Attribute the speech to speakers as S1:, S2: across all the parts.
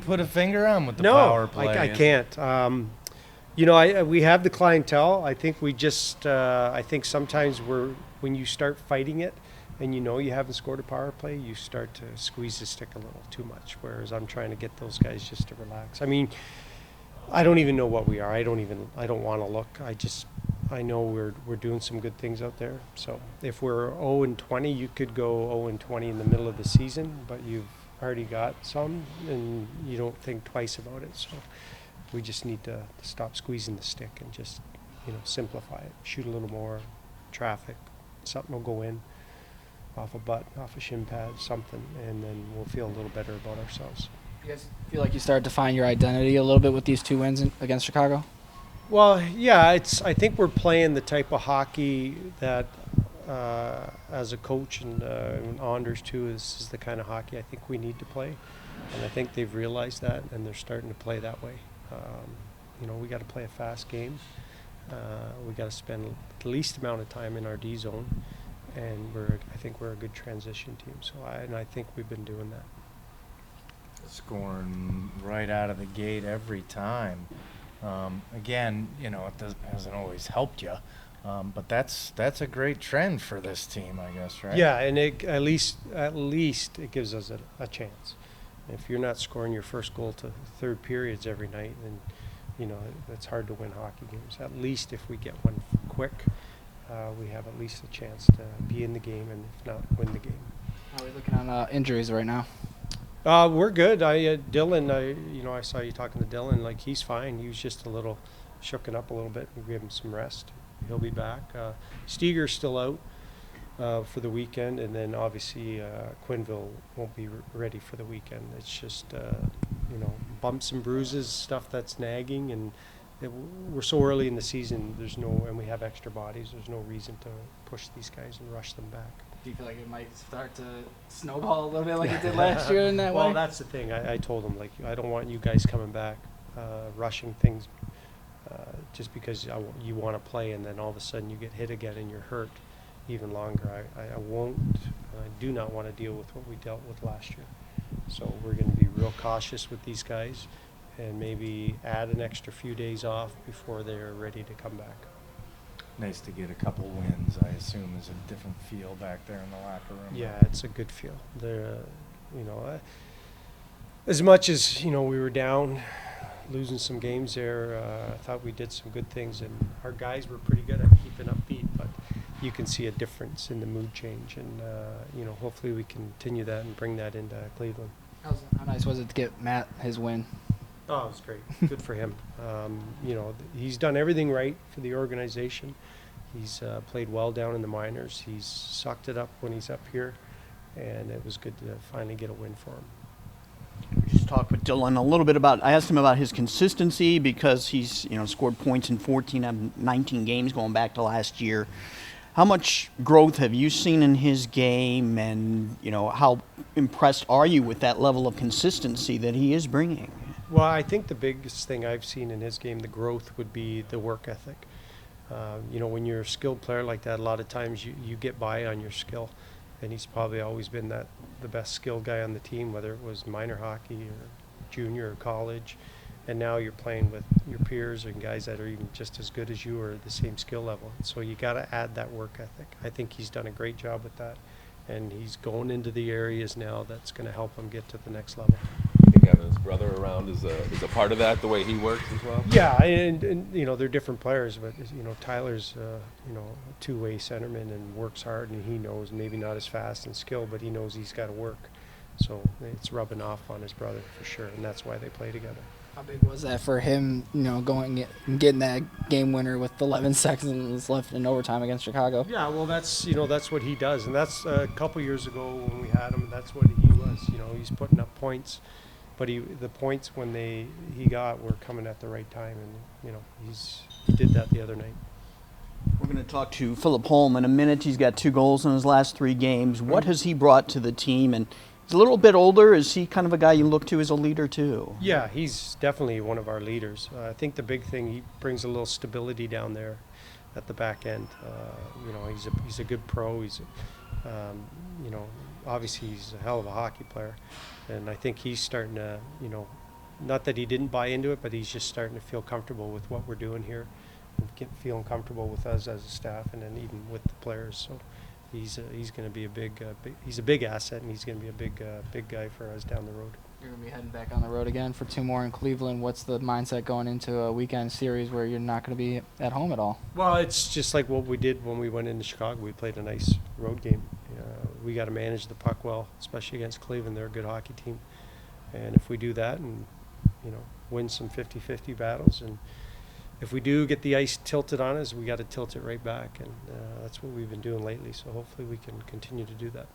S1: put a finger on with the power play.
S2: I can't. We have the clientele. I think we just, I think sometimes when you start fighting it and you haven't scored a power play, you start to squeeze the stick a little too much, whereas I'm trying to get those guys just to relax. I mean, I don't even know what we are. I don't want to look. I know we're doing some good things out there. So if we're 0-20, you could go 0-20 in the middle of the season, but you've already got some and you don't think twice about it. So we just need to stop squeezing the stick and just, simplify it. Shoot a little more traffic. Something will go in off a butt, off a shin pad, something, and then we'll feel a little better about ourselves.
S3: You guys feel like you started to find your identity a little bit with these 2 wins against Chicago?
S2: Well, yeah, I think we're playing the type of hockey that, as a coach and Anders too, this is the kind of hockey I think we need to play, and I think they've realized that, and they're starting to play that way. We got to play a fast game. We got to spend the least amount of time in our D zone, and I think we're a good transition team. So I think we've been doing that.
S1: Scoring right out of the gate every time. Again, it hasn't always helped you, but that's a great trend for this team, I guess, right?
S2: Yeah, and at least it gives us a chance. If you're not scoring your first goal to third periods every night, then it's hard to win hockey games. At least if we get one quick, we have at least a chance to be in the game, and if not, win the game.
S3: How are we looking on injuries right now?
S2: We're good. Dillon, I saw you talking to Dillon. Like, he's fine. He was just a little shooken up a little bit. We gave him some rest. He'll be back. Steger's still out for the weekend, and then obviously Quinville won't be ready for the weekend. It's just bumps and bruises, stuff that's nagging, and we're so early in the season. And we have extra bodies. There's no reason to push these guys and rush them back.
S3: Do you feel like it might start to snowball a little bit like it did last year in that way?
S2: Well, that's the thing. I told them, I don't want you guys coming back, rushing things just because you want to play, and then all of a sudden you get hit again and you're hurt even longer. I do not want to deal with what we dealt with last year. So we're going to be real cautious with these guys and maybe add an extra few days off before they're ready to come back.
S1: Nice to get a couple wins. I assume there's a different feel back there in the locker room.
S2: Yeah, it's a good feel. They're, as much as we were down, losing some games there, I thought we did some good things, and our guys were pretty good at keeping upbeat. But you can see a difference in the mood change, and hopefully we continue that and bring that into Cleveland.
S3: How nice was it to get Matt his win?
S2: Oh, it was great. Good for him. He's done everything right for the organization. He's played well down in the minors. He's sucked it up when he's up here, and it was good to finally get a win for him.
S4: We just talked with Dillon a little bit I asked him about his consistency because he's, scored points in 14 out of 19 games going back to last year. How much growth have you seen in his game, and, how impressed are you with that level of consistency that he is bringing?
S2: Well, I think the biggest thing I've seen in his game, the growth, would be the work ethic. When you're a skilled player like that, a lot of times you get by on your skill, and he's probably always been the best skilled guy on the team, whether it was minor hockey or junior or college, and now you're playing with your peers and guys that are even just as good as you or the same skill level. So you got to add that work ethic. I think he's done a great job with that, and he's going into the areas now that's going to help him get to the next level.
S5: Having his brother around is a part of that, the way he works as well?
S2: Yeah, and they're different players, but Tyler's a two-way centerman and works hard, and he knows, maybe not as fast and skilled, but he knows he's got to work. So it's rubbing off on his brother for sure, and that's why they play together.
S3: How big was that for him, going and getting that game winner with 11 seconds left in overtime against Chicago?
S2: Yeah, well, that's what he does, and that's a couple years ago when we had him. That's what he was. He's putting up points. But the points when he got were coming at the right time, and he did that the other night.
S4: We're going to talk to Phillippe Auclair in a minute. He's got 2 goals in his last 3 games. What has he brought to the team? And he's a little bit older. Is he kind of a guy you look to as a leader too?
S2: Yeah, he's definitely one of our leaders. I think the big thing, he brings a little stability down there at the back end. He's a good pro. He's obviously he's a hell of a hockey player, and I think he's starting to not that he didn't buy into it, but he's just starting to feel comfortable with what we're doing here, and feeling comfortable with us as a staff, and then even with the players. So he's going to be a he's a big asset, and he's going to be a big guy for us down the road.
S3: You're going to be heading back on the road again for 2 more in Cleveland. What's the mindset going into a weekend series where you're not going to be at home at all?
S2: Well, it's just like what we did when we went into Chicago. We played a nice road game. We got to manage the puck well, especially against Cleveland. They're a good hockey team. And if we do that and, win some 50-50 battles, and if we do get the ice tilted on us, we got to tilt it right back. And that's what we've been doing lately. So hopefully we can continue to do that.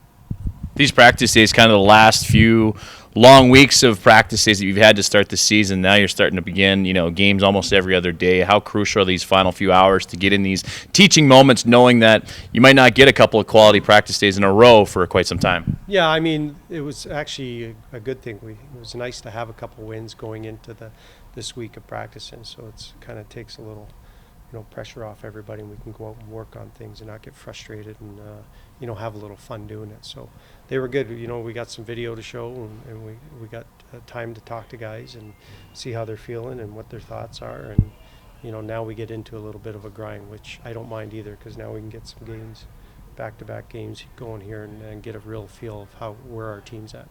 S6: These practice days, kind of the last few long weeks of practice days that you've had to start the season. Now you're starting to begin, games almost every other day. How crucial are these final few hours to get in these teaching moments, knowing that you might not get a couple of quality practice days in a row for quite some time?
S2: Yeah, I mean, it was actually a good thing. It was nice to have a couple wins going into this week of practicing, so it's kind of takes a little pressure off everybody, and we can go out and work on things and not get frustrated, and have a little fun doing it. So they were good. We got some video to show, and we got time to talk to guys and see how they're feeling and what their thoughts are. And now we get into a little bit of a grind, which I don't mind either, because now we can get some games, back-to-back games going here, and get a real feel of where our team's at.